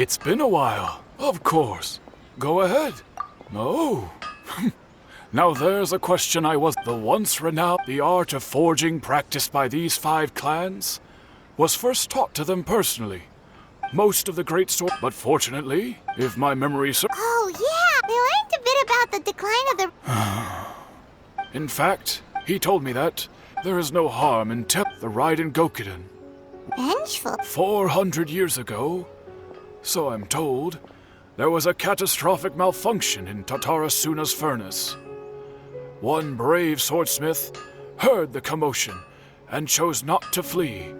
It's been a while. Of course. Go ahead. Oh. Now there's a question I was... The once renowned... The art of forging practiced by these 5 clans was first taught to them personally. Most of the great sword... But fortunately, if my memory serves... Oh, yeah! They learned a bit about the decline of the... In fact, he told me that there is no harm in the Raiden Gokiden. Vengeful. 400 years ago, so I'm told, there was a catastrophic malfunction in Tatarasuna's furnace. One brave swordsmith heard the commotion and chose not to flee,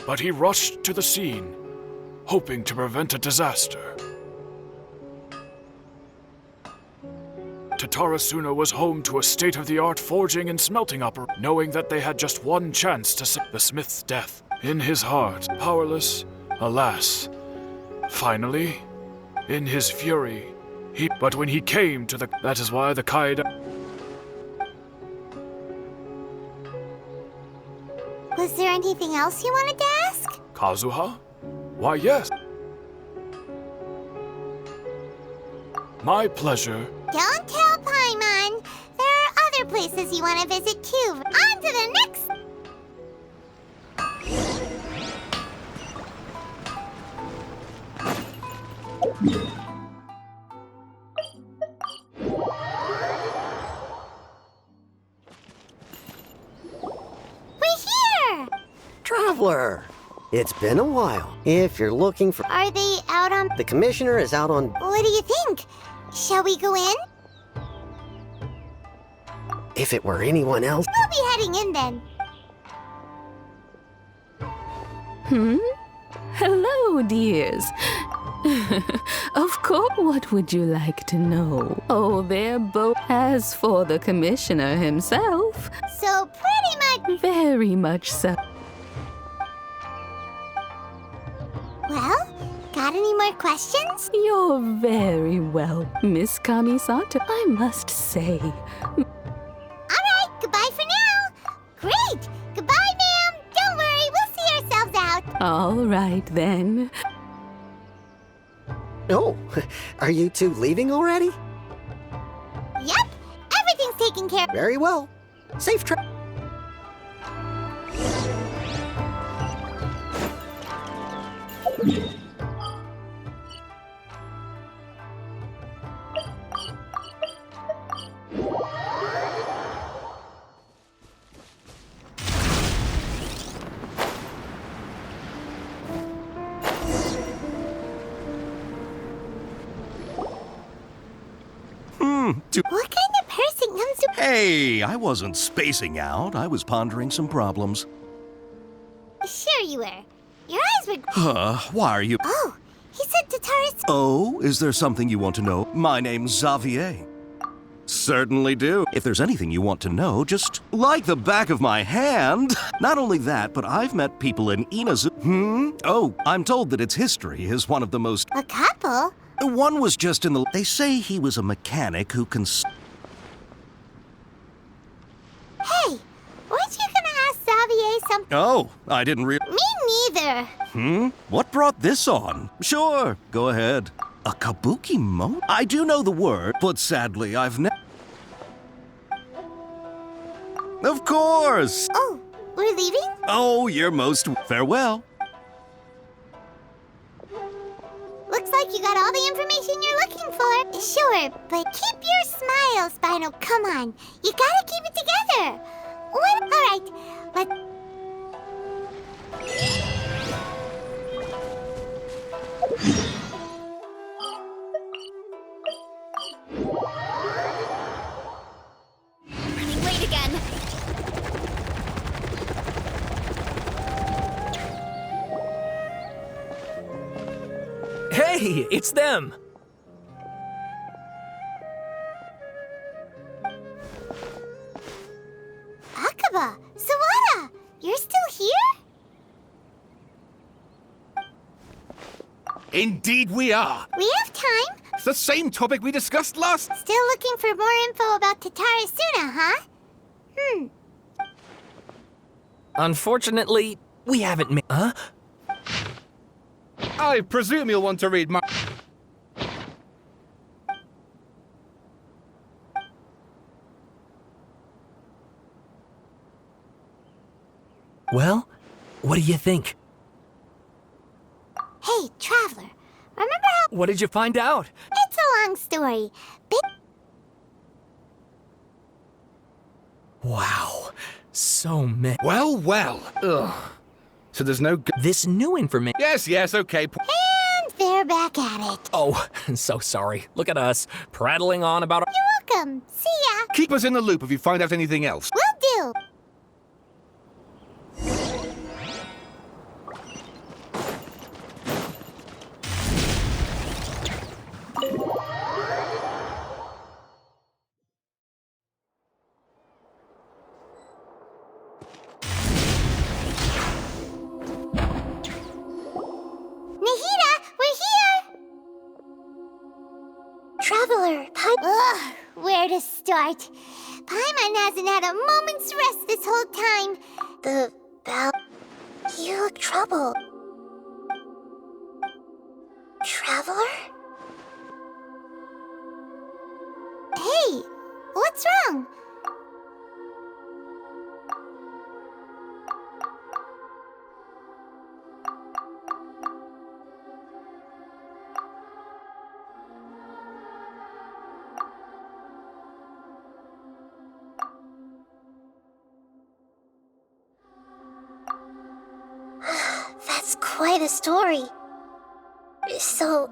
but he rushed to the scene, hoping to prevent a disaster. Tatarasuna was home to a state-of-the-art forging and smelting operation, knowing that they had just one chance to save the smith's death. In his heart, powerless, alas. Finally, in his fury, But when he came to the... That is why the Kaida... Was there anything else you wanted to ask? Kazuha? Why, yes. My pleasure. Don't tell Paimon. There are other places you want to visit too. On to the next... We're here! Traveler! It's been a while. If you're looking for... Are they out on... The commissioner is out on... What do you think? Shall we go in? If it were anyone else... We'll be heading in then. Hello, dears. Of course, what would you like to know? Oh, they're both... As for the commissioner himself... So pretty much... Very much so. Well, got any more questions? You're very well, Miss Kamisato, I must say. Alright, goodbye for now. Great! Goodbye, ma'am. Don't worry, we'll see ourselves out. All right, then. Oh, are you two leaving already? Yep, everything's taken care of. Very well. Safe trip. What kind of person comes to... Hey, I wasn't spacing out. I was pondering some problems. Sure you were. Your eyes were... Why are you... Oh, he said Tataris... Oh, is there something you want to know? My name's Xavier. Certainly do. If there's anything you want to know, just like the back of my hand. Not only that, but I've met people in Inazu... Oh, I'm told that its history is one of the most... A couple? One was just in the... They say he was a mechanic who can... Hey, weren't you gonna ask Xavier something? Oh, I didn't Me neither. What brought this on? Sure, go ahead. A kabuki mo? I do know the word, but sadly I've never... Of course! Oh, we're leaving? Oh, you're most... Farewell. Looks like you got all the information you're looking for. Sure, but keep your smile, Spino. Come on. You gotta keep it together. What? All right. Late again. Hey, it's them! Akaba, Sawada, you're still here? Indeed we are. We have time. It's the same topic we discussed last... Still looking for more info about Tatarasuna, huh? Unfortunately, we haven't made... Huh? I presume you'll want to read my... Well, what do you think? Hey, Traveler, remember how... What did you find out? It's a long story. Wow, so many. Well, well. Ugh. So there's no... This new information. Yes, okay. And they're back at it. Oh, so sorry. Look at us, prattling on about. You're welcome. See ya. Keep us in the loop if you find out anything else. Will do. Nahida, we're here! Traveler, Ugh, where to start? Paimon hasn't had a moment's rest this whole time. You look troubled. Traveler? Hey, what's wrong? That's quite a story. So,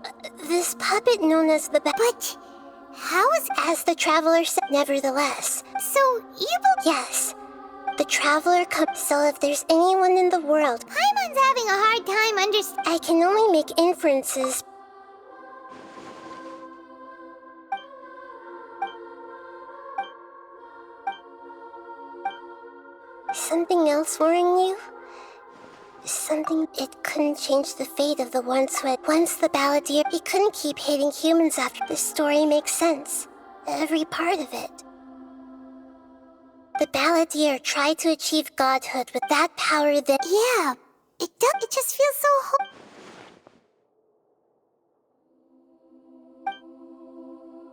this puppet known as the But how is... As the Traveler said, nevertheless. So, you Yes. The Traveler comes... So if there's anyone in the world... Paimon's having a hard time I can only make inferences. Something else worrying you? Something... It couldn't change the fate of the ones who had... Once the Balladeer... He couldn't keep hating humans after... The story makes sense. Every part of it. The Balladeer tried to achieve godhood with that power that... Yeah, it does... It just feels so...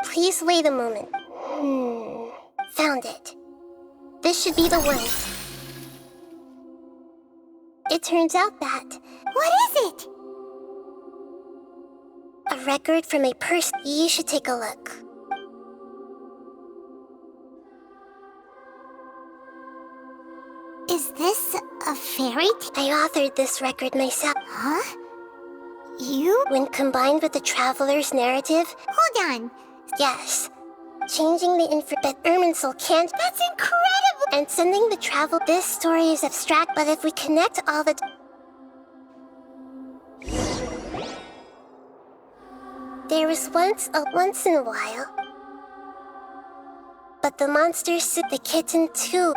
Please wait a moment. Found it. This should be the one. It turns out that... What is it? A record from a person. You should take a look. Is this a fairy tale? I authored this record myself. Huh? You? When combined with the Traveler's narrative... Hold on. Yes. Changing the info... But Irminsul can't... That's incredible! And sending the travel... This story is abstract, but if we connect all the... There was once in a while... But the monster suit the kitten too.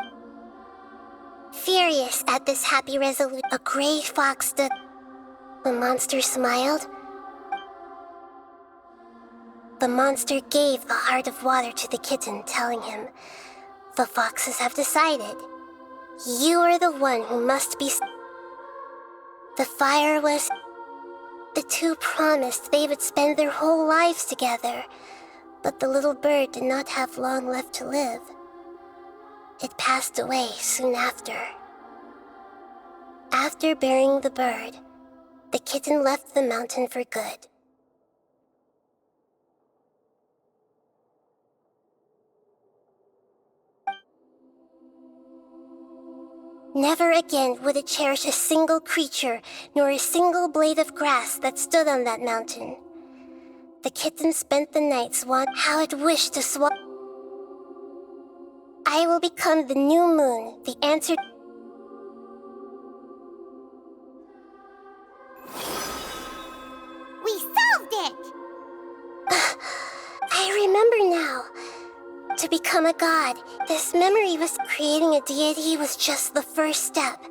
Furious at this happy resolution, a gray fox stood. The monster smiled. The monster gave the heart of water to the kitten, telling him, "The foxes have decided. You are the one who must be..." The fire was... The two promised they would spend their whole lives together, but the little bird did not have long left to live. It passed away soon after. After burying the bird, the kitten left the mountain for good. Never again would it cherish a single creature, nor a single blade of grass that stood on that mountain. The kitten spent the nights wondering how it wished to swallow. I will become the new moon, the answer. We solved it! I remember now. To become a god, this memory was creating a deity was just the first step.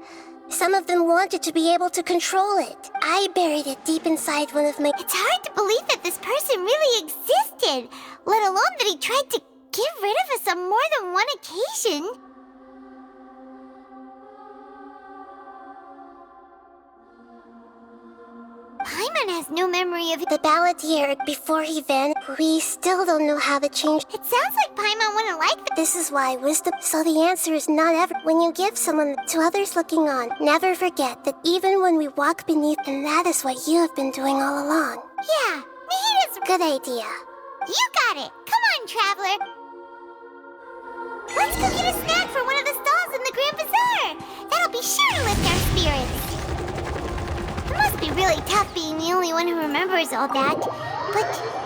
Some of them wanted to be able to control it. I buried it deep inside one of my... It's hard to believe that this person really existed, let alone that he tried to get rid of us on more than one occasion. Paimon has no memory of the balladeer before he vanished. We still don't know how to change. It sounds like Paimon wouldn't like that. This is why wisdom. So the answer is not ever. When you give someone to others looking on, never forget that even when we walk beneath, and that is what you have been doing all along. Yeah, Nahita's a good idea. You got it. Come on, traveler. Let's go get a snack from one of the stalls in the Grand Bazaar. That'll be sure to lift our spirits. It must be really tough being the only one who remembers all that, but...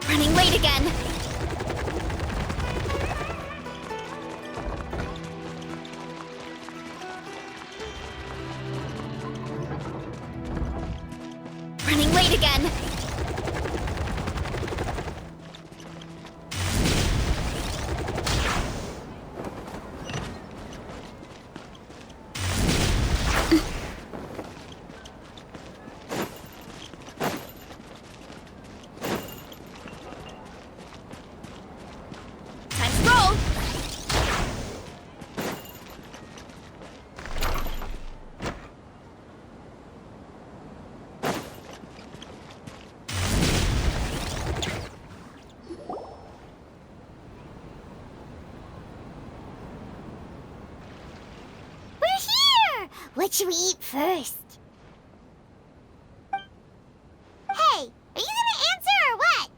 Running late again. Running late again. What should we eat first? Hey, are you gonna answer or what?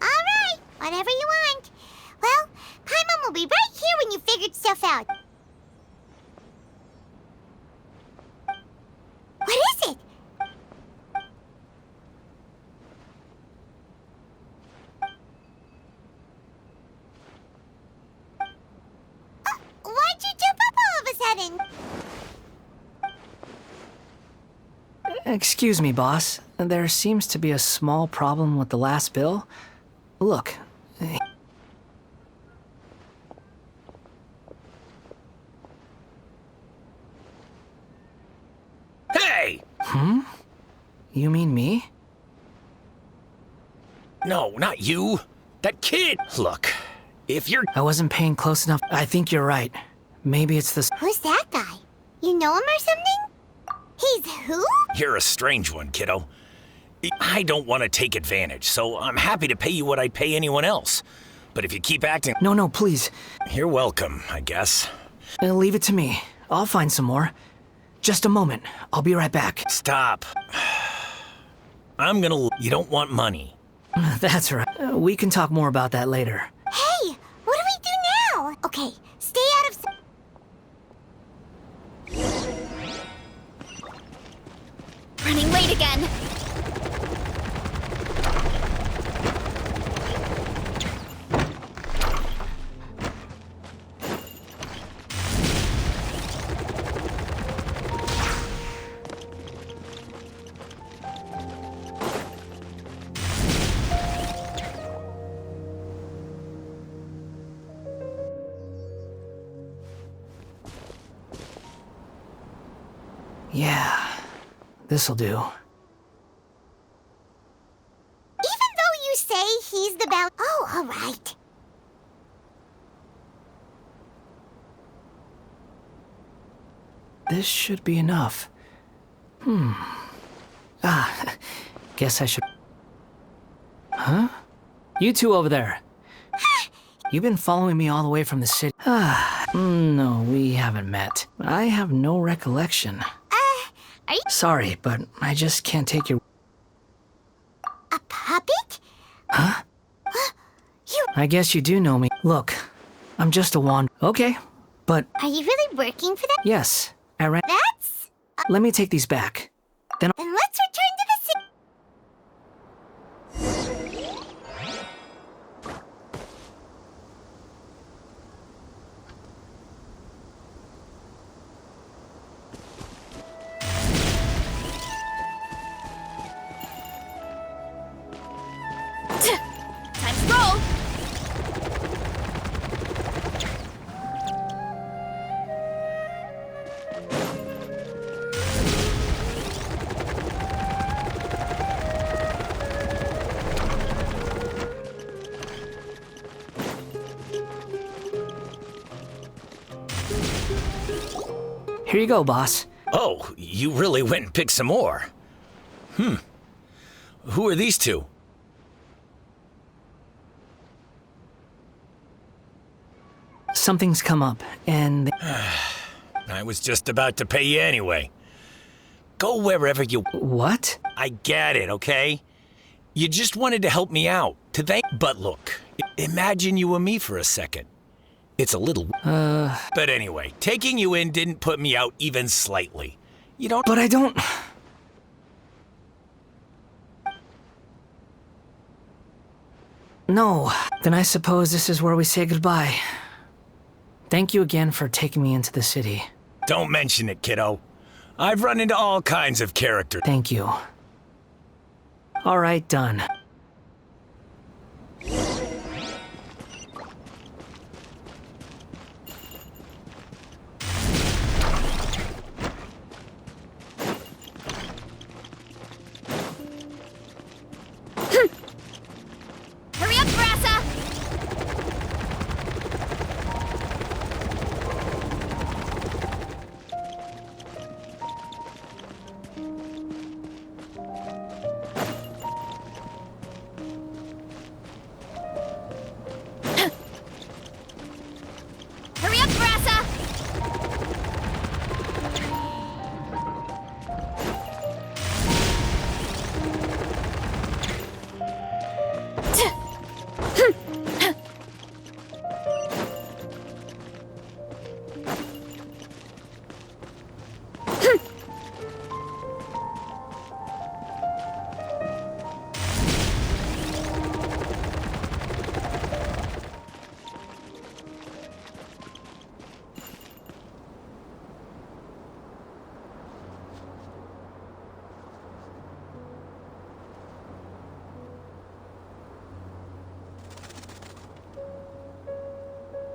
Alright, whatever you want. Well, Paimon will be right here when you figured stuff out. What is it? Why'd you jump up all of a sudden? Excuse me, boss. There seems to be a small problem with the last bill. Look. Hey! You mean me? No, not you. That kid! Look, if you're... I wasn't paying close enough. I think you're right. Maybe it's this. Who's that guy? You know him or something? He's who? You're a strange one, kiddo. I don't want to take advantage, so I'm happy to pay you what I'd pay anyone else. But if you keep acting... No, please. You're welcome, I guess. Leave it to me. I'll find some more. Just a moment. I'll be right back. Stop. I'm gonna... You don't want money. That's right. We can talk more about that later. Hey, what do we do now? Okay, stay out of... Running late again. Yeah, this'll do. Even though you say he's the bell... Oh, all right. This should be enough. Guess I should... Huh? You two over there. You've been following me all the way from the city. No, we haven't met. I have no recollection. Are you Sorry, but I just can't take your... a puppet? Huh? You... I guess you do know me. Look, I'm just a wand... Okay, but Are you really working for them? yes, I ran... That's... Let me take these back. Then Then let's return to the city. Time to roll. here you go, boss. Oh, you really went and picked some more. Who are these two? Something's come up, and... I was just about to pay you anyway. Go wherever you... What? I get it, okay? You just wanted to help me out. But look, imagine you and me for a second. It's a little... But anyway, taking you in didn't put me out even slightly. You don't... But I don't... No, then I suppose this is where we say goodbye. Thank you again for taking me into the city. Don't mention it, kiddo. I've run into all kinds of characters. Thank you. All right, done. Hurry up, Brassa! Hurry up, Brassa!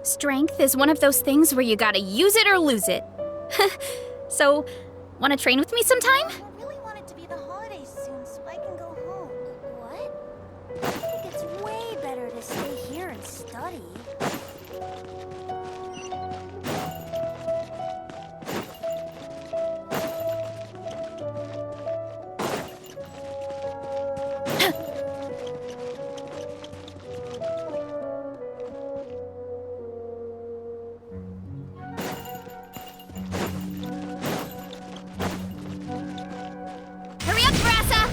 Strength is one of those things where you gotta use it or lose it. So, wanna train with me sometime? I really want it to be the holidays soon so I can go home. What? I think it's way better to stay here and study. Hurry up, Brassa!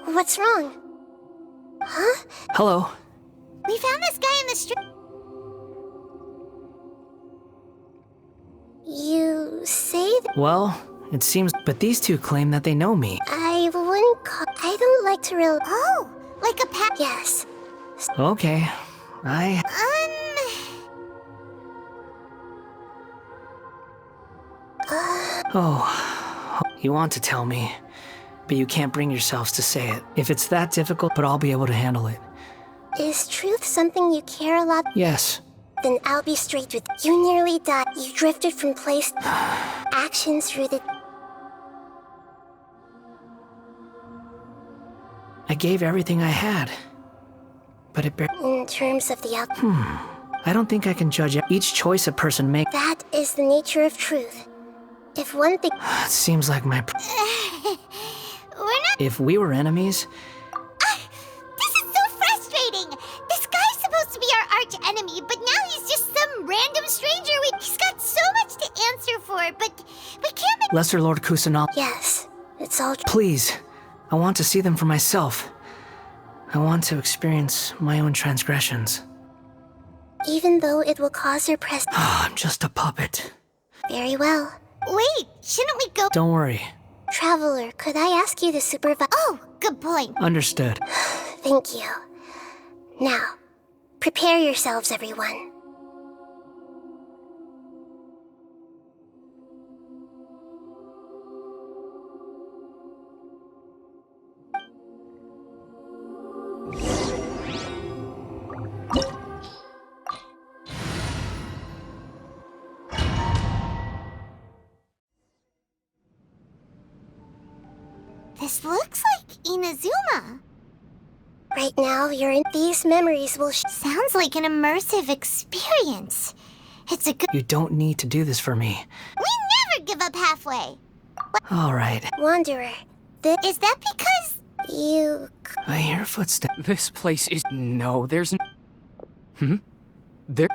What's wrong? Huh? Hello. We found this guy in the street. You say that Well, it seems... But these two claim that they know me. I wouldn't call. I don't like to real. Oh, like a pet. Yes. Okay. I... Oh, you want to tell me, but you can't bring yourselves to say it. If it's that difficult, but I'll be able to handle it. Is truth something you care a lot? Yes. Then I'll be straight with you. You nearly died. You drifted from place. Actions rooted. I gave everything I had. But it In terms of the I don't think I can judge each choice a person makes. that is the nature of truth. If one thing It seems like my... We're not. If we were enemies, This is so frustrating! This guy's supposed to be our arch enemy, but now he's just some random stranger. He's got so much to answer for, but we can't make. Lesser Lord Kusanal, yes, it's all please, I want to see them for myself. I want to experience my own transgressions. even though it will cause your press. I'm just a puppet. Very well. Wait, shouldn't we go? Don't worry. Traveler, could I ask you to supervise? Oh, good point. Understood. Thank you. Now, prepare yourselves, everyone. This looks like Inazuma. Right now, you're in. These memories will. Sounds like an immersive experience. It's a good. You don't need to do this for me. We never give up halfway. All right. Wanderer, Is that because? you. I hear footsteps. This place is... No, there's... There...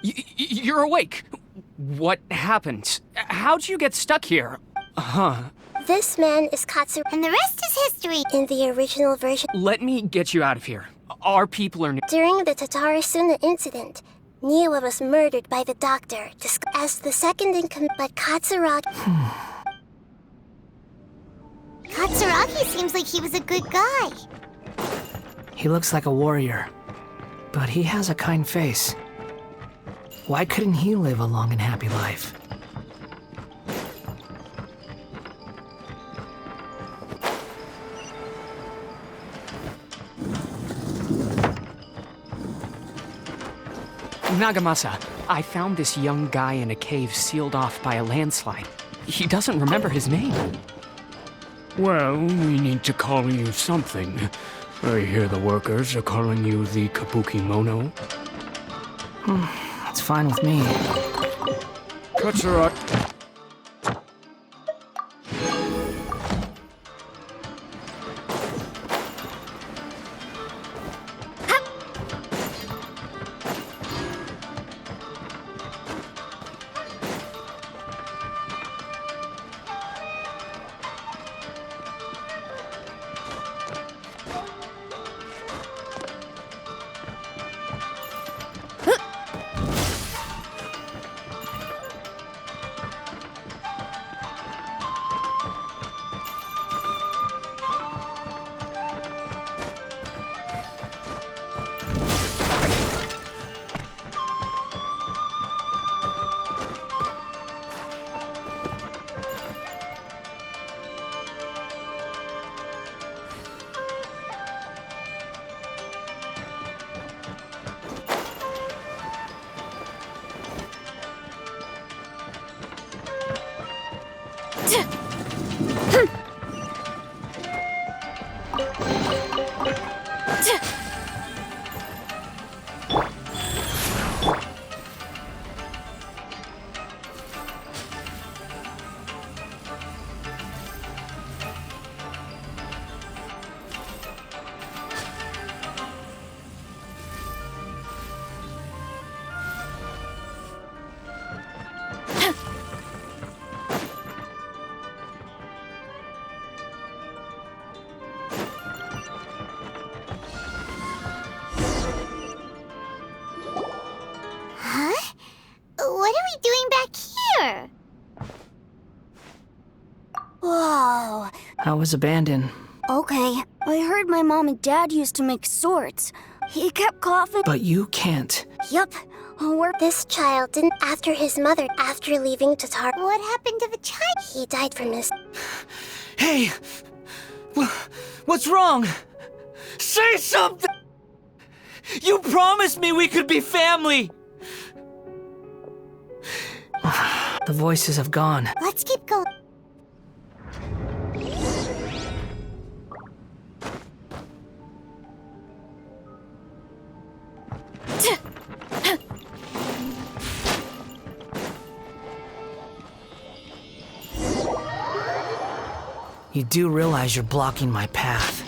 You're awake! What happened? How'd you get stuck here? This man is Katsu And the rest is history. in the original version. Let me get you out of here. Our people are... During the Tatarasuna incident, Niwa was murdered by the doctor as the second in command. But Katsuragi. Katsuragi seems like he was a good guy. He looks like a warrior, but he has a kind face. Why couldn't he live a long and happy life? Nagamasa, I found this young guy in a cave sealed off by a landslide. He doesn't remember his name. Well, we need to call you something. I hear the workers are calling you the Kabuki Mono. It's fine with me. Katsuragi. Huh? What are we doing back here? Whoa. I was abandoned, Okay. I heard my mom and dad used to make swords. He kept coughing. but you can't. Yup. This child didn't after his mother after leaving Tatar. What happened to the child? He died from his. Hey! What's wrong? Say something! You promised me we could be family! The voices have gone. Let's keep going. You do realize you're blocking my path.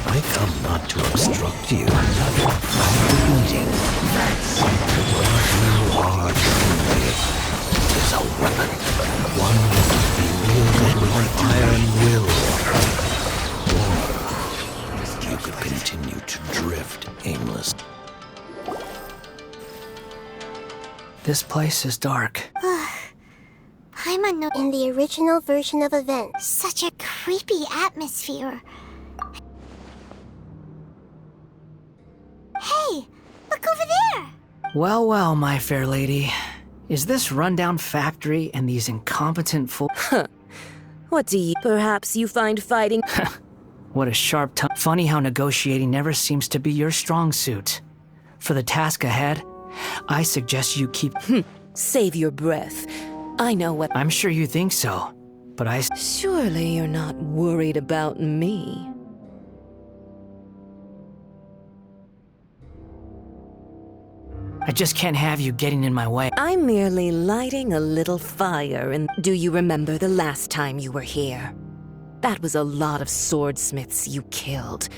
I come not to obstruct you. I'm bleeding. The blood you are truly is a weapon. One that can be wielded with iron will. Or you could continue to drift aimless. This place is dark. I'm unknown. In the original version of events. Such a creepy atmosphere. Hey, look over there! Well, well, my fair lady. Is this rundown factory and these incompetent fools? What do you... Perhaps you find fighting... What a sharp tongue. Funny how negotiating never seems to be your strong suit. For the task ahead, I suggest you keep... Save your breath. I know what... I'm sure you think so, but I... Surely you're not worried about me. I just can't have you getting in my way. I'm merely lighting a little fire and... Do you remember the last time you were here? That was a lot of swordsmiths you killed.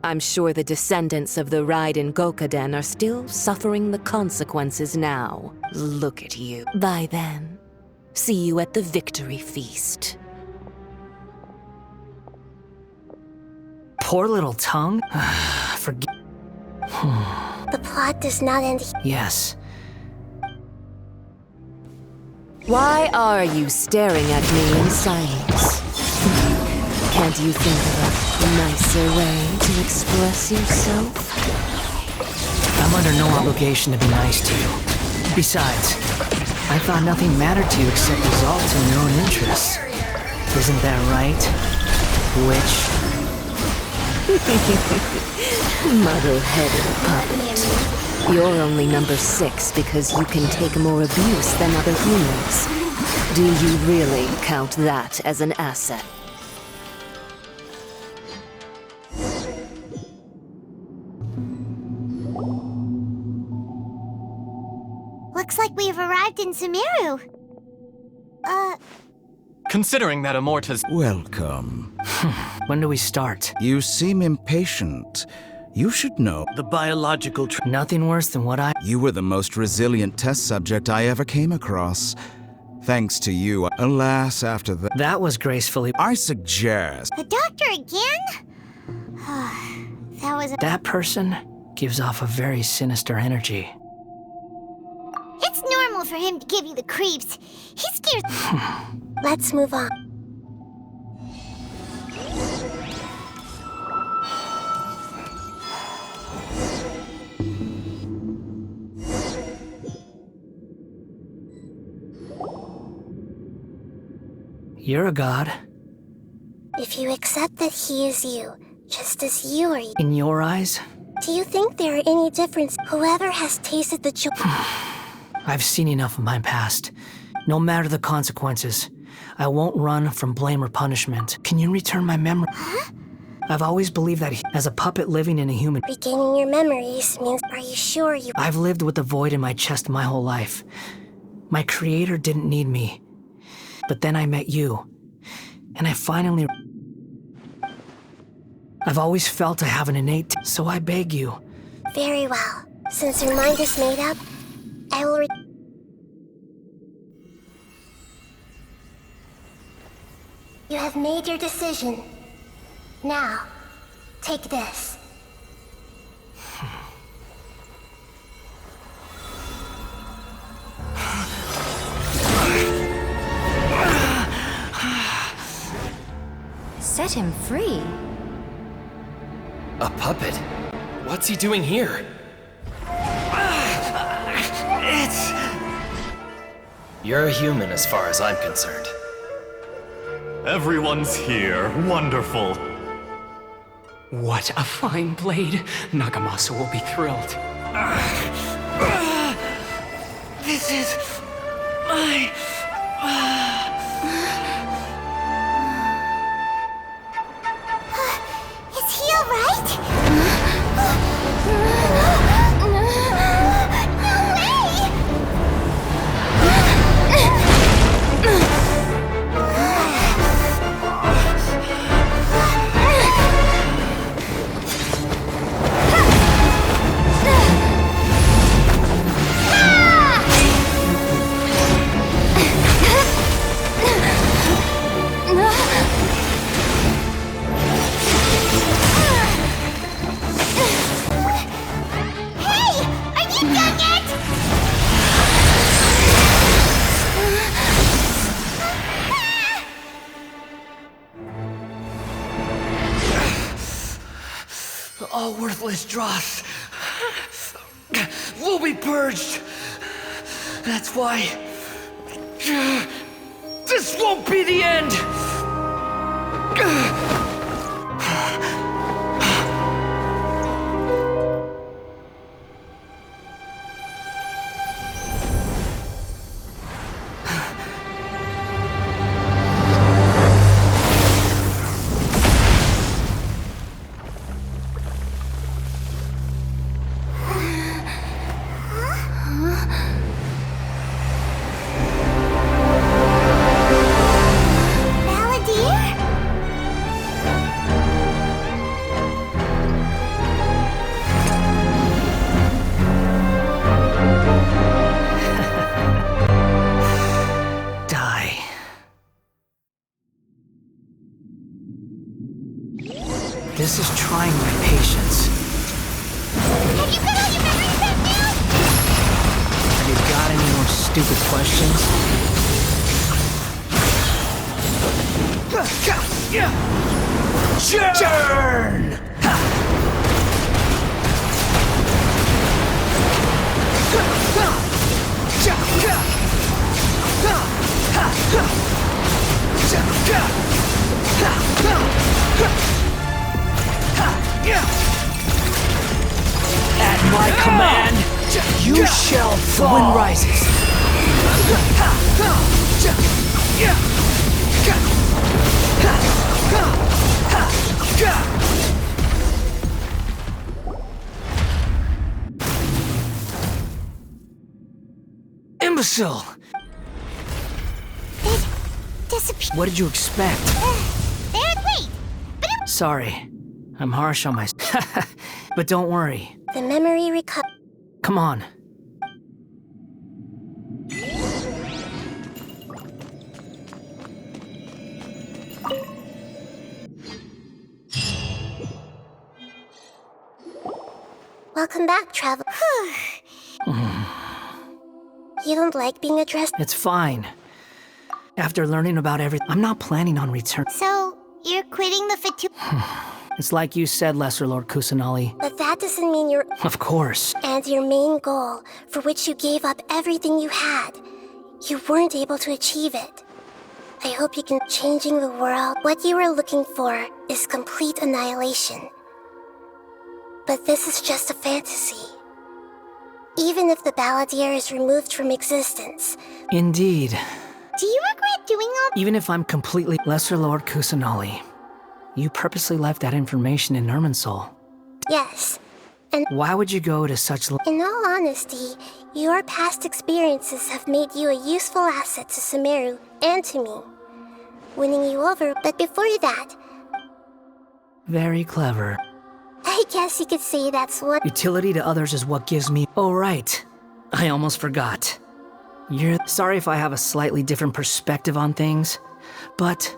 I'm sure the descendants of the Raiden Gokaden are still suffering the consequences now. Look at you. By then, see you at the victory feast. Poor little tongue. Forget... The plot does not end here. Yes. Why are you staring at me in silence? Can't you think of a nicer way to express yourself? I'm under no obligation to be nice to you. Besides, I thought nothing mattered to you except results in your own interests. Isn't that right, witch? Muddle-headed puppet. You're only number 6 because you can take more abuse than other humans. Do you really count that as an asset? Looks like we've arrived in Sumeru. Considering that Amorta's... Welcome. When do we start? You seem impatient. You should know. The biological Nothing worse than what I... You were the most resilient test subject I ever came across. Thanks to you. Alas, after that... That was gracefully... I suggest... The doctor again? That was... That person gives off a very sinister energy. It's normal for him to give you the creeps. He's scared... Let's move on. You're a god. If you accept that he is you, just as you are... In your eyes? Do you think there are any difference? Whoever has tasted the joy... I've seen enough of my past. No matter the consequences, I won't run from blame or punishment. Can you return my memory? Huh? I've always believed that as a puppet living in a human... Regaining your memories means... Are you sure you... I've lived with the void in my chest my whole life. My creator didn't need me. But then I met you. And I finally... I've always felt I have an innate... So I beg you. Very well. Since your mind is made up, I will... You have made your decision. Now, take this. Set him free. A puppet? What's he doing here? You're a human as far as I'm concerned. Everyone's here. Wonderful. What a fine blade. Nagamasa will be thrilled. This is... my... Is he alright? No way! Dang it! All worthless dross will be purged. That's why this won't be the end. This is trying my patience. Have you got all your memories back now? Have you got any more stupid questions? Churn! At my command, you shall fall. The wind rises. Imbecile! What did you expect? Wait! Sorry, I'm harsh on myself. But don't worry. The memory recover. Come on. Welcome back, traveler. You don't like being addressed? It's fine. After learning about everything, I'm not planning on return. So, you're quitting the fatigue? It's like you said, Lesser Lord Kusanali. But that doesn't mean you're... Of course. And your main goal, for which you gave up everything you had, you weren't able to achieve it. I hope you can... Changing the world, what you were looking for is complete annihilation. But this is just a fantasy. Even if the Balladeer is removed from existence... Indeed. Do you regret doing all... Even if I'm completely... Lesser Lord Kusanali, you purposely left that information in Irminsul. Yes, and... Why would you go to such... In all honesty, your past experiences have made you a useful asset to Sumeru and to me. Winning you over, but before that... Very clever. I guess you could say that's what... Utility to others is what gives me... Oh, right. I almost forgot. You're... Sorry if I have a slightly different perspective on things, but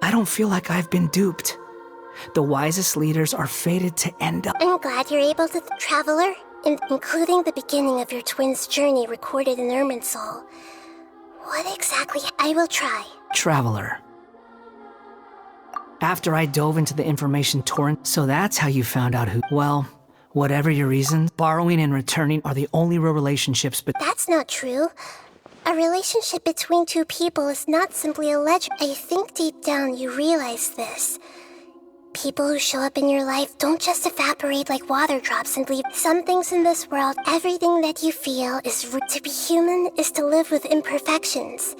I don't feel like I've been duped. The wisest leaders are fated to end up... I'm glad you're able to... Traveler, including the beginning of your twins' journey recorded in Irminsul. What exactly... I will try. Traveler. After I dove into the information torrent, so that's how you found out who... Well, whatever your reasons, borrowing and returning are the only real relationships, but... That's not true. A relationship between two people is not simply a legend. I think deep down you realize this. People who show up in your life don't just evaporate like water drops and leave. Some things in this world, everything that you feel is... To be human is to live with imperfections.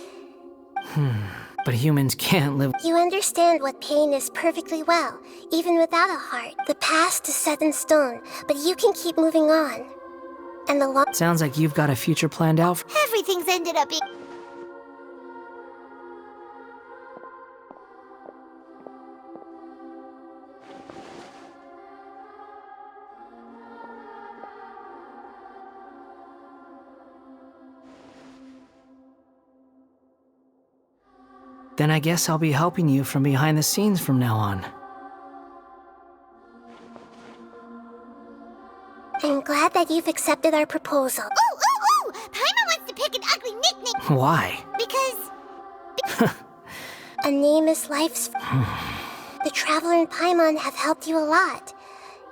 But humans can't live... You understand what pain is perfectly well, even without a heart. The past is set in stone, but you can keep moving on. And the long... Sounds like you've got a future planned out for... Everything's ended up being... Then I guess I'll be helping you from behind the scenes from now on. I'm glad that you've accepted our proposal. Ooh! Paimon wants to pick an ugly nickname. Why? Because... A name is life's... The Traveler and Paimon have helped you a lot.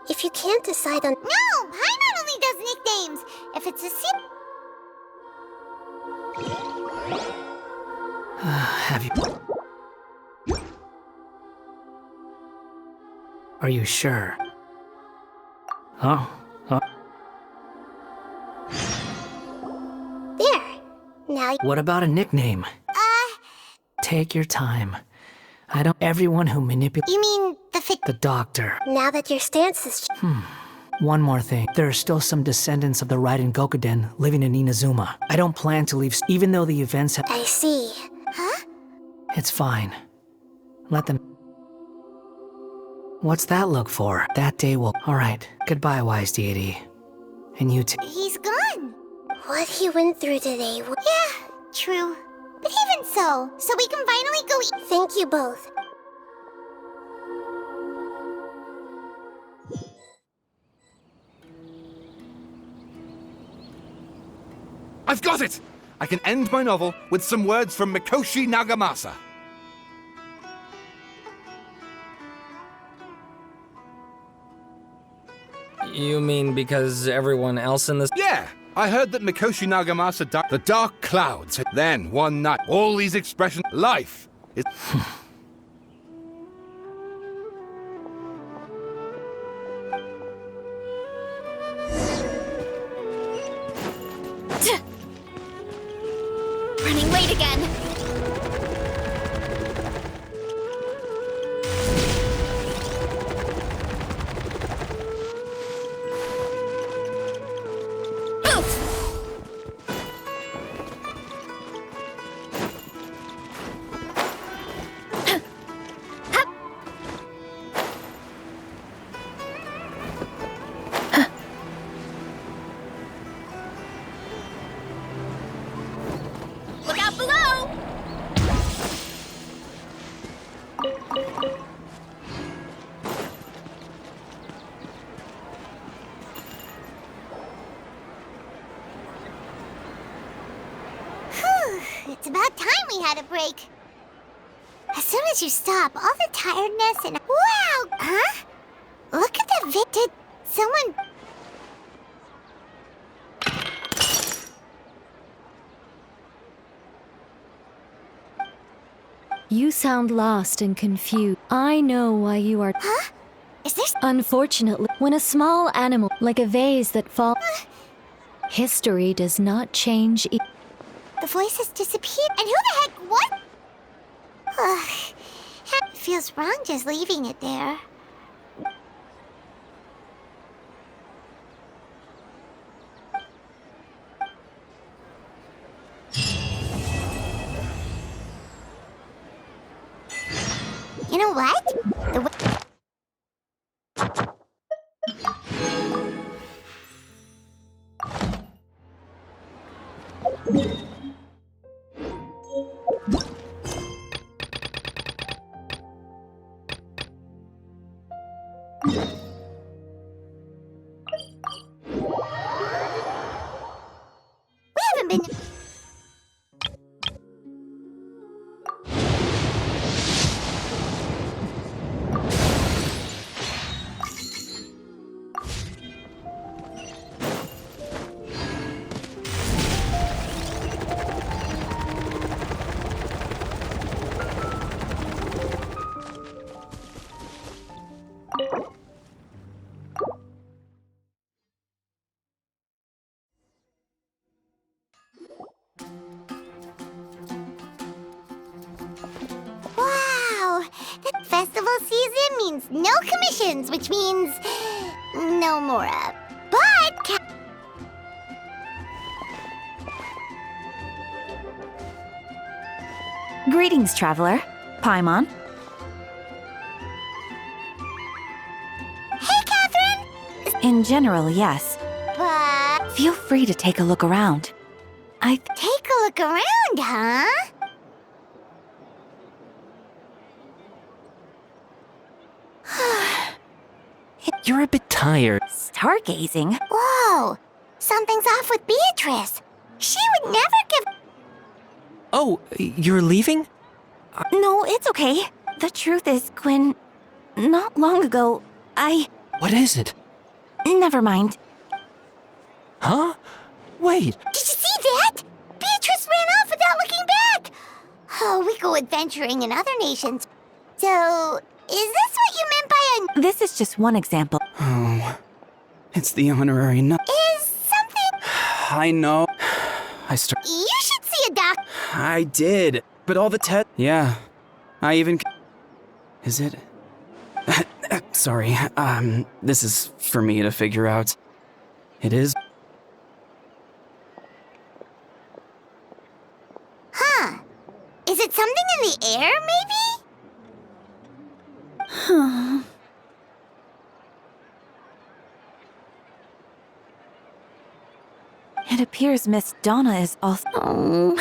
If you can't decide on... No! Paimon only does nicknames. If it's a Have you... Are you sure? Oh. There. Now... What about a nickname? Take your time. I don't... Everyone who manipulates... You mean the doctor. Now that your stance is... One more thing. There are still some descendants of the Raiden Gokuden living in Inazuma. I don't plan to leave... Even though the events have... I see. Huh? It's fine. Let them... What's that look for? That day will... Alright. Goodbye, wise deity. And you too. He's gone. What he went through today... Yeah, true. But even so we can finally go eat. Thank you both. I've got it! I can end my novel with some words from Mikoshi Nagamasa. You mean because everyone else in this... Yeah! I heard that Mikoshi Nagamasa died. The dark clouds. Then, one night, all these expressions... Life is... Running late again. Look out below! It's about time we had a break. As soon as you stop, all the tiredness and... Wow! Huh? Look at that Did someone... You sound lost and confused. I know why you are... Huh? Is this... Unfortunately, when a small animal, like a vase that falls... History does not change... The voice has disappeared, and who the heck... What? Ugh. It feels wrong just leaving it there. You know what? We haven't been... Wow! That festival season means no commissions, which means no Mora. But... Greetings, traveler. Paimon. Hey, Catherine! In general, yes. But... Feel free to take a look around. Take a look around, huh? You're a bit tired. Stargazing? Whoa! Something's off with Beatrice. She would never give. Oh, you're leaving? No, it's okay. The truth is, Quinn, not long ago, What is it? Never mind. Huh? Wait. Did you see that? Beatrice ran off without looking back. Oh, we go adventuring in other nations. So, is this what you meant by a... This is just one example. Oh, it's the honorary nut. Is something... I know. You should see a doc... I did, but all the Yeah, I even... Is it? Sorry, this is for me to figure out. It is? Huh. Is it something in the air, maybe? Huh. It appears Miss Donna is also...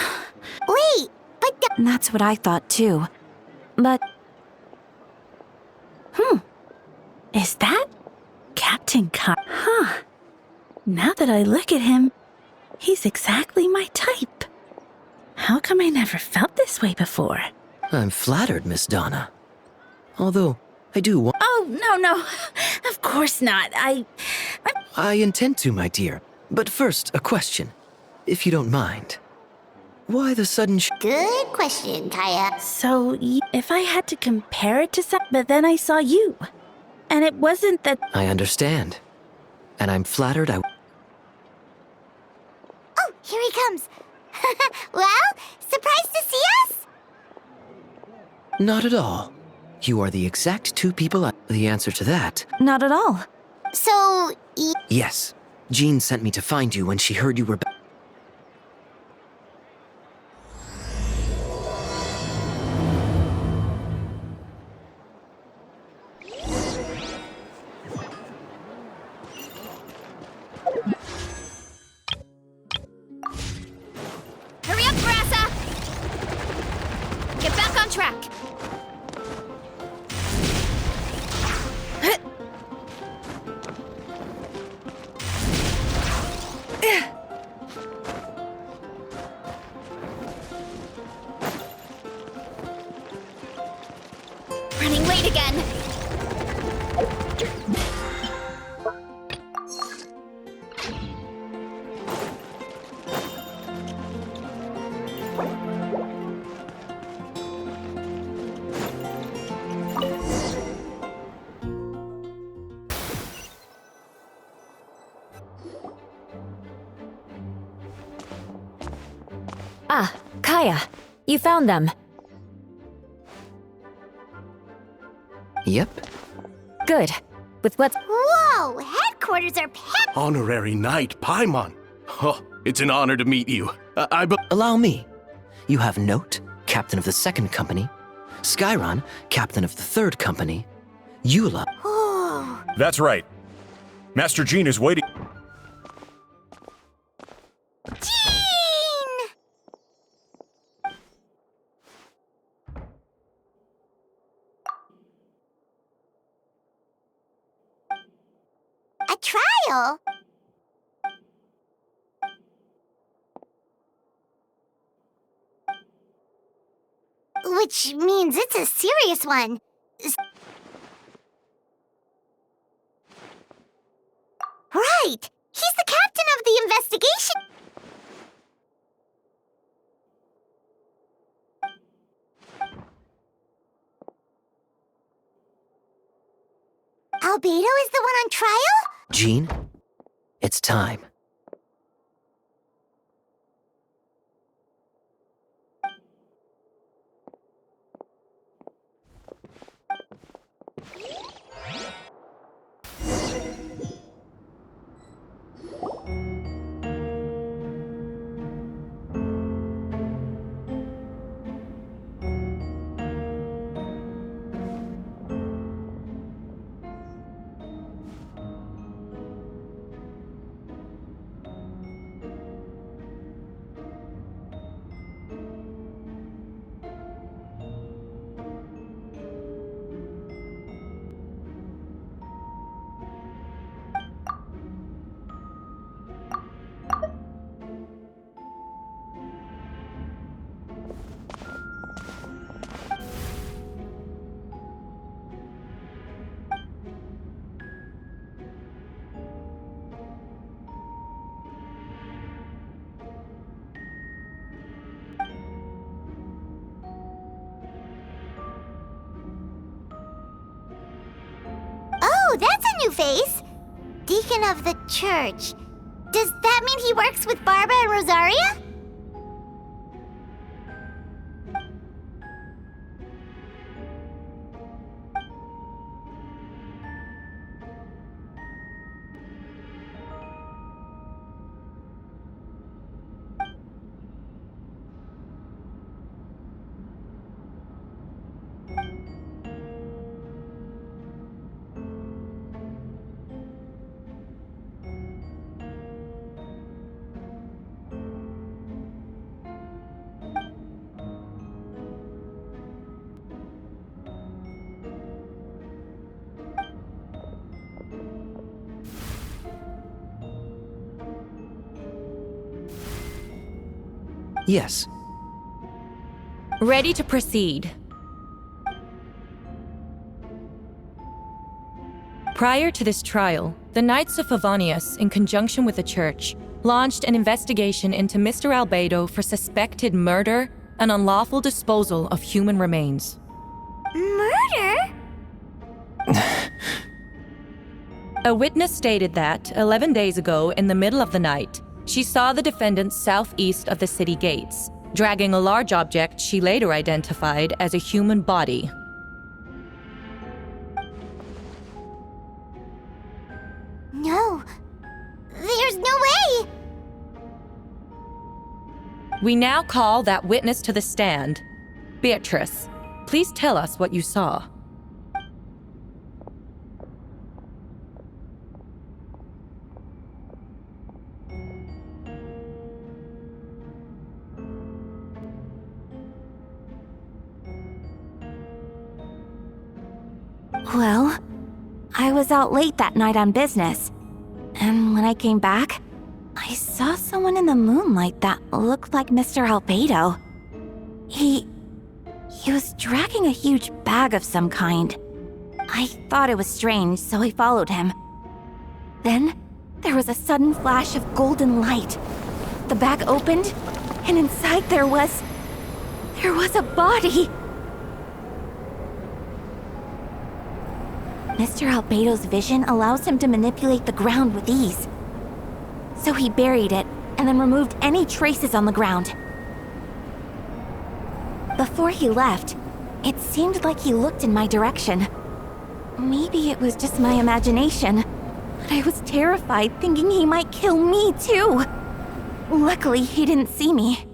Wait, but... That's what I thought too. But... Is that Captain Huh. Now that I look at him, he's exactly my type. How come I never felt this way before? I'm flattered, Miss Donna. Although, I do want... Oh, no. Of course not. I intend to, my dear. But first, a question, if you don't mind. Why the sudden Good question, Kaya. So, if I had to compare it to but then I saw you. And it wasn't that... I understand. And I'm flattered Oh, here he comes. Well, surprised to see us? Not at all. You are the exact two people The answer to that... Not at all. So... Yes. Jean sent me to find you when she heard you were... Hurry up, Grassa! Get back on track. Running late again. Ah, Kaya, you found them. Yep. Good. With what's... Whoa! Headquarters are packed! Honorary Knight Paimon. Oh, it's an honor to meet you. Allow me. You have Note, captain of the second company. Skyron, captain of the third company. Eula. That's right. Master Jean is waiting. A trial? Which means it's a serious one. Right! He's the captain of the investigation! Albedo is the one on trial? Jean, it's time. new face. Deacon of the church. Does that mean he works with Barbara and Rosaria? Yes. Ready to proceed. Prior to this trial, the Knights of Favonius, in conjunction with the Church, launched an investigation into Mr. Albedo for suspected murder and unlawful disposal of human remains. Murder? A witness stated that, 11 days ago, in the middle of the night, she saw the defendant southeast of the city gates, dragging a large object she later identified as a human body. No. There's no way! We now call that witness to the stand. Beatrice, please tell us what you saw. Well, I was out late that night on business. And when I came back, I saw someone in the moonlight that looked like Mr. Albedo. He was dragging a huge bag of some kind. I thought it was strange, so I followed him. Then, there was a sudden flash of golden light. The bag opened, and inside there was a body! Mr. Albedo's vision allows him to manipulate the ground with ease. So he buried it, and then removed any traces on the ground. Before he left, it seemed like he looked in my direction. Maybe it was just my imagination, but I was terrified thinking he might kill me too. Luckily, he didn't see me.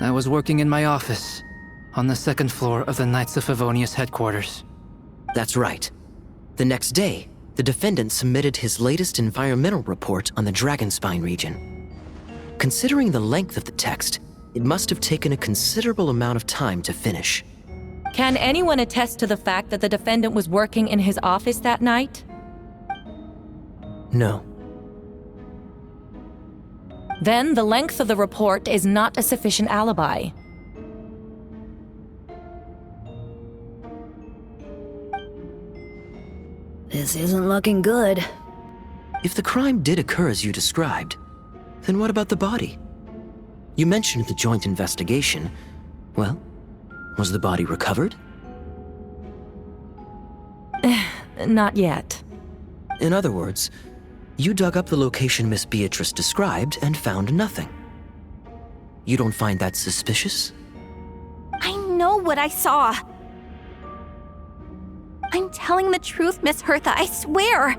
I was working in my office, on the second floor of the Knights of Favonius headquarters. That's right. The next day, the defendant submitted his latest environmental report on the Dragonspine region. Considering the length of the text, it must have taken a considerable amount of time to finish. Can anyone attest to the fact that the defendant was working in his office that night? No. Then the length of the report is not a sufficient alibi. This isn't looking good. If the crime did occur as you described, then what about the body? You mentioned the joint investigation. Well, was the body recovered? Not yet. In other words, you dug up the location Miss Beatrice described and found nothing. You don't find that suspicious? I know what I saw. I'm telling the truth, Miss Hertha, I swear.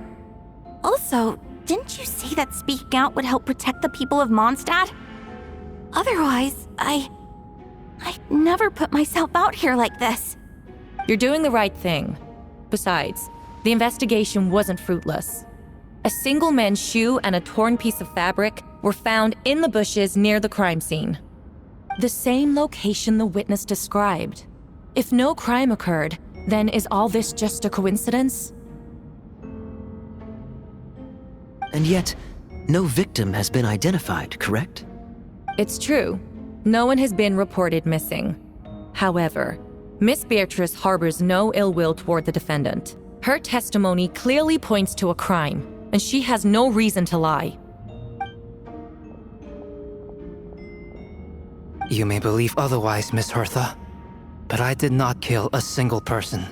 Also, didn't you say that speaking out would help protect the people of Mondstadt? Otherwise, I'd never put myself out here like this. You're doing the right thing. Besides, the investigation wasn't fruitless. A single man's shoe and a torn piece of fabric were found in the bushes near the crime scene. The same location the witness described. If no crime occurred, then is all this just a coincidence? And yet, no victim has been identified, correct? It's true. No one has been reported missing. However, Miss Beatrice harbors no ill will toward the defendant. Her testimony clearly points to a crime, and she has no reason to lie. You may believe otherwise, Miss Hertha, but I did not kill a single person.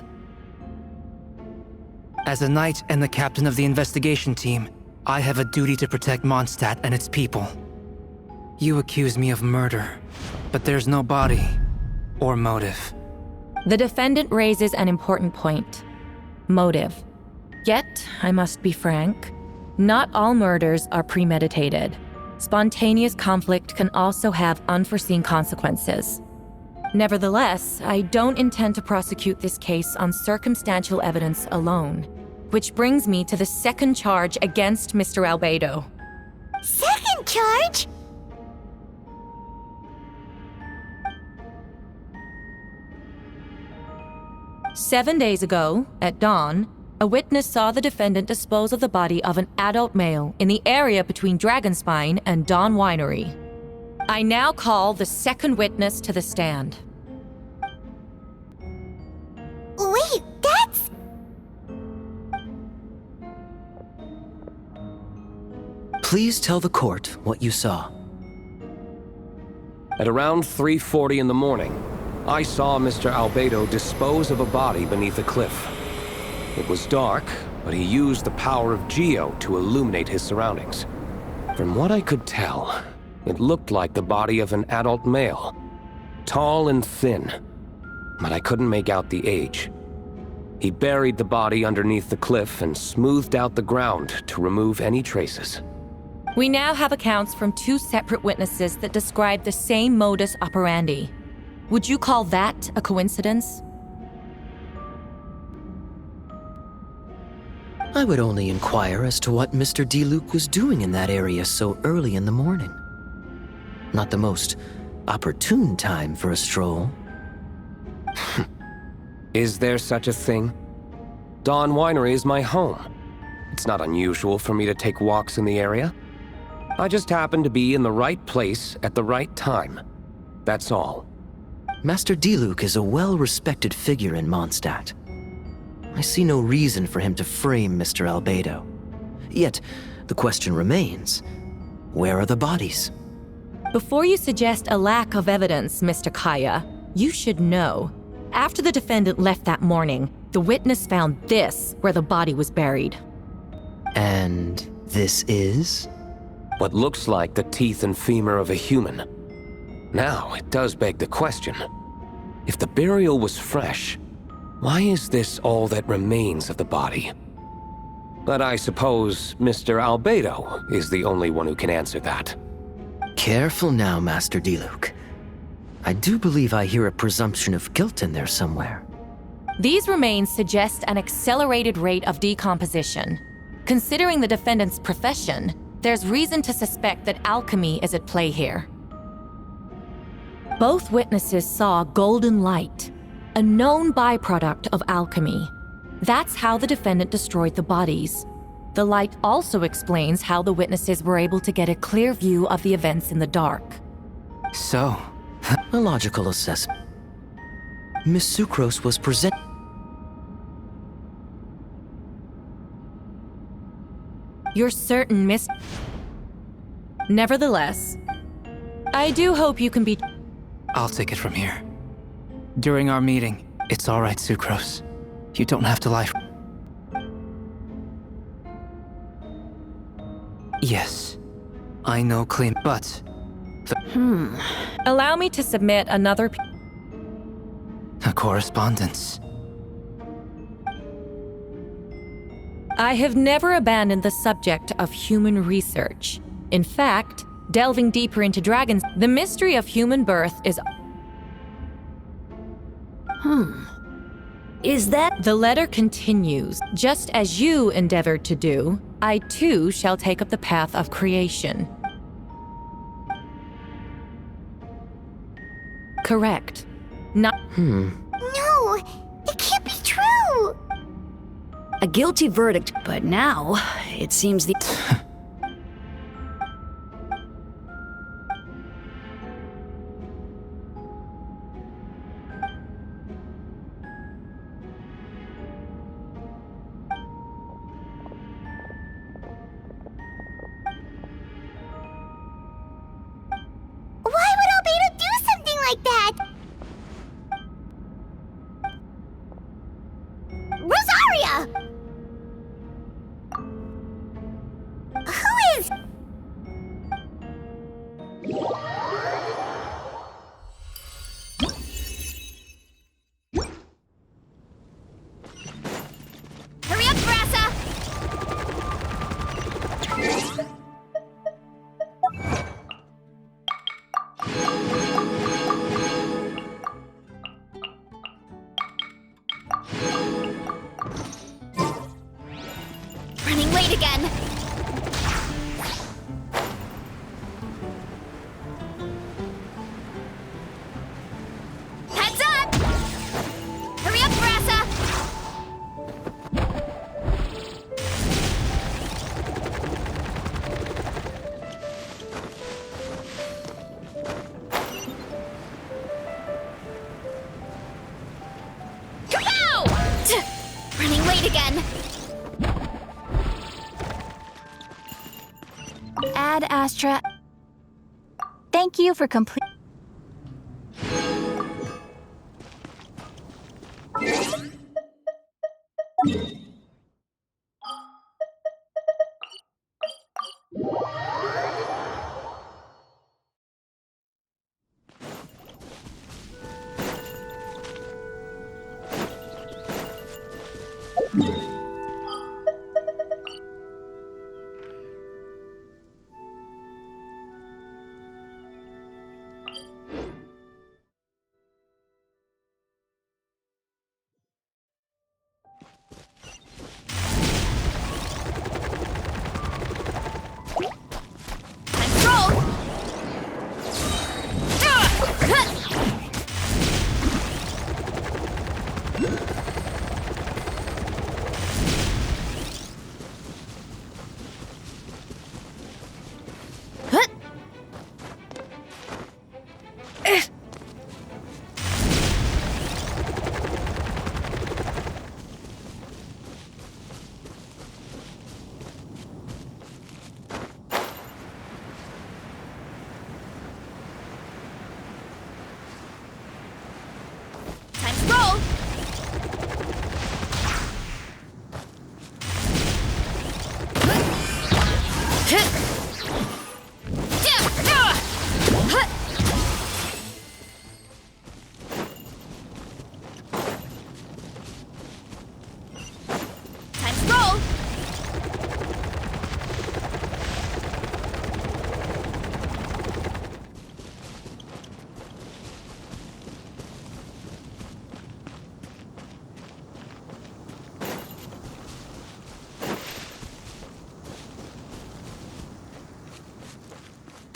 As a knight and the captain of the investigation team, I have a duty to protect Mondstadt and its people. You accuse me of murder, but there's no body or motive. The defendant raises an important point. Motive. Yet, I must be frank, not all murders are premeditated. Spontaneous conflict can also have unforeseen consequences. Nevertheless, I don't intend to prosecute this case on circumstantial evidence alone. Which brings me to the second charge against Mr. Albedo. Second charge? "7 days ago, at dawn, a witness saw the defendant dispose of the body of an adult male in the area between Dragonspine and Dawn Winery. I now call the second witness to the stand." Wait, that's... Please tell the court what you saw. At around 3:40 in the morning, I saw Mr. Albedo dispose of a body beneath a cliff. It was dark, but he used the power of Geo to illuminate his surroundings. From what I could tell, it looked like the body of an adult male, tall and thin, but I couldn't make out the age. He buried the body underneath the cliff and smoothed out the ground to remove any traces. We now have accounts from 2 separate witnesses that describe the same modus operandi. Would you call that a coincidence? I would only inquire as to what Mr. D-Luke was doing in that area so early in the morning. Not the most opportune time for a stroll. Is there such a thing? Dawn Winery is my home. It's not unusual for me to take walks in the area. I just happen to be in the right place at the right time. That's all. Master D-Luke is a well-respected figure in Mondstadt. I see no reason for him to frame Mr. Albedo. Yet, the question remains, where are the bodies? Before you suggest a lack of evidence, Mr. Kaya, you should know. After the defendant left that morning, the witness found this where the body was buried. And this is? What looks like the teeth and femur of a human. Now, it does beg the question. If the burial was fresh, why is this all that remains of the body? But I suppose Mr. Albedo is the only one who can answer that. Careful now, Master D-Luke. I do believe I hear a presumption of guilt in there somewhere. These remains suggest an accelerated rate of decomposition. Considering the defendant's profession, there's reason to suspect that alchemy is at play here. Both witnesses saw golden light, a known byproduct of alchemy. That's how the defendant destroyed the bodies. The light also explains how the witnesses were able to get a clear view of the events in the dark. So, a logical assessment. Miss Sucrose was present. You're certain, Miss... Nevertheless, I do hope you can be... I'll take it from here. During our meeting, it's all right, Sucrose. You don't have to lie. Yes, I know clean, but... Allow me to submit another... A correspondence. I have never abandoned the subject of human research. In fact, delving deeper into dragons, the mystery of human birth is... Is that... The letter continues. Just as you endeavored to do, I too shall take up the path of creation. Correct. Not... No, it can't be true! A guilty verdict, but now, it seems the... Why would Albedo do something Running late again. Heads up! Hurry up, Brassa! Kapow! Running late again. Ad Astra. Thank you for complete.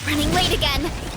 Running late again.